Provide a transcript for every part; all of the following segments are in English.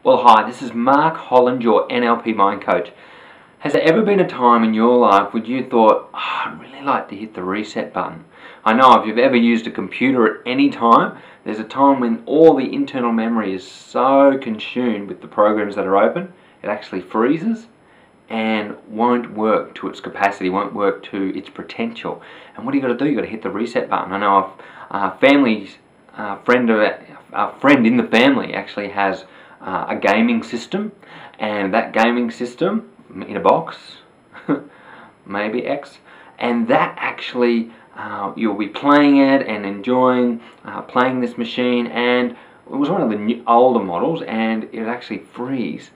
Well, hi, this is Mark Holland, your NLP Mind Coach. Has there ever been a time in your life where you thought, I'd really like to hit the reset button? I know if you've ever used a computer at any time, there's a time when all the internal memory is so consumed with the programs that are open, it actually freezes and won't work to its capacity, won't work to its potential. And what do you got to do? You got to hit the reset button. I know a friend in the family actually has a gaming system, and that gaming system in a box, maybe X, and that actually you'll be playing it and enjoying playing this machine, and it was one of the older models, and it actually freeze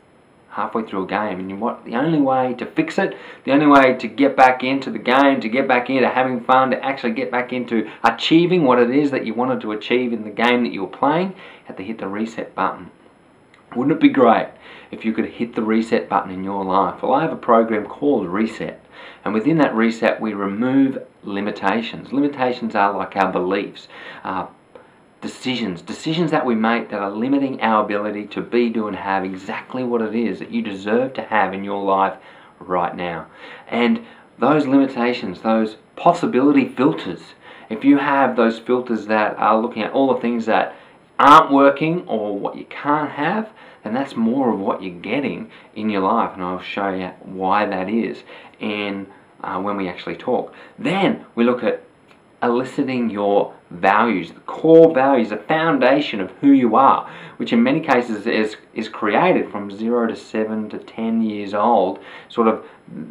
halfway through a game. And the only way to fix it, the only way to get back into the game, to get back into having fun, to actually get back into achieving what it is that you wanted to achieve in the game that you were playing, you had to hit the reset button. Wouldn't it be great if you could hit the reset button in your life? Well, I have a program called Reset, and within that reset we remove limitations. Limitations are like our beliefs, decisions that we make that are limiting our ability to be, do and have exactly what it is that you deserve to have in your life right now. And those limitations, those possibility filters, if you have those filters that are looking at all the things that aren't working or what you can't have, then that's more of what you're getting in your life, and I'll show you why that is when we actually talk. Then we look at eliciting your values, the core values, the foundation of who you are, which in many cases is created from 0 to 7 to 10 years old. Sort of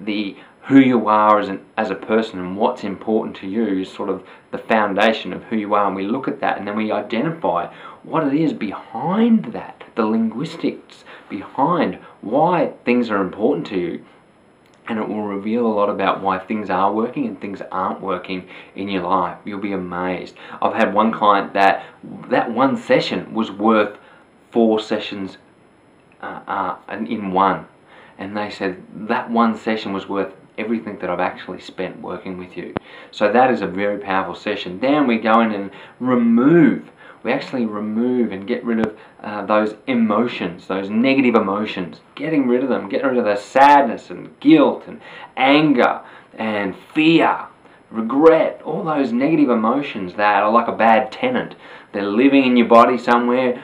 the who you are as a person and what's important to you is sort of the foundation of who you are, and we look at that and then we identify what it is behind that, the linguistics behind why things are important to you, and it will reveal a lot about why things are working and things aren't working in your life. You'll be amazed. I've had one client that one session was worth 4 sessions in one, and they said that one session was worth everything that I've actually spent working with you. So that is a very powerful session. Then we go in and we actually remove and get rid of those emotions, those negative emotions, getting rid of them, getting rid of the sadness and guilt and anger and fear, regret, all those negative emotions that are like a bad tenant. They're living in your body somewhere,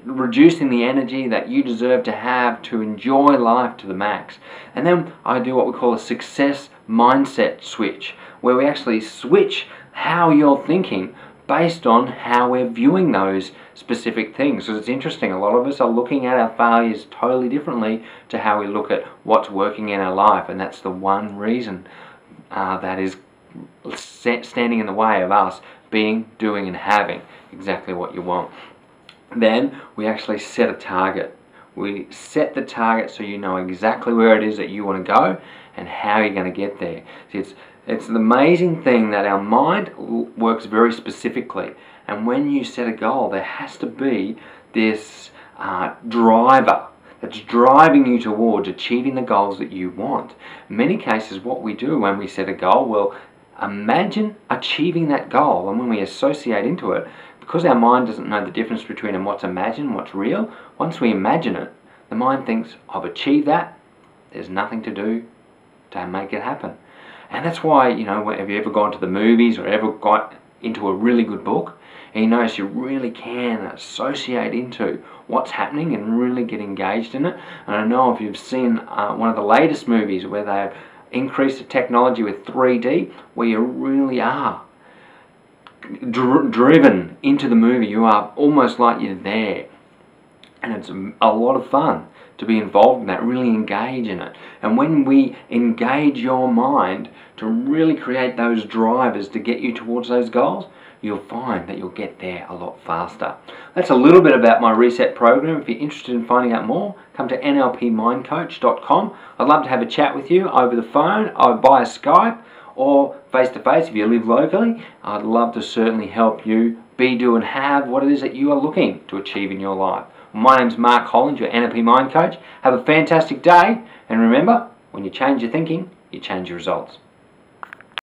reducing the energy that you deserve to have to enjoy life to the max. And then I do what we call a success mindset switch, where we actually switch how you're thinking based on how we're viewing those specific things. So it's interesting, a lot of us are looking at our failures totally differently to how we look at what's working in our life, and that's the one reason that is standing in the way of us being, doing and having exactly what you want. Then we actually set a target. We set the target so you know exactly where it is that you want to go and how you're going to get there. See, it's an amazing thing that our mind works very specifically, and when you set a goal, there has to be this driver that's driving you towards achieving the goals that you want. In many cases, what we do when we set a goal, we'll imagine achieving that goal, and when we associate into it, because our mind doesn't know the difference between what's imagined and what's real, once we imagine it, the mind thinks, I've achieved that, there's nothing to do to make it happen. And that's why, you know, have you ever gone to the movies or ever got into a really good book, and you notice you really can associate into what's happening and really get engaged in it. And I know if you've seen one of the latest movies where they've increased the technology with 3D, where you really are driven into the movie, you are almost like you're there, and it's a lot of fun to be involved in that, really engage in it. And when we engage your mind to really create those drivers to get you towards those goals, you'll find that you'll get there a lot faster. That's a little bit about my Reset program. If you're interested in finding out more, come to nlpmindcoach.com. I'd love to have a chat with you over the phone, or via Skype, or face-to-face if you live locally. I'd love to certainly help you be, do and have what it is that you are looking to achieve in your life. My name's Mark Holland, your NLP Mind Coach. Have a fantastic day, and remember, when you change your thinking, you change your results.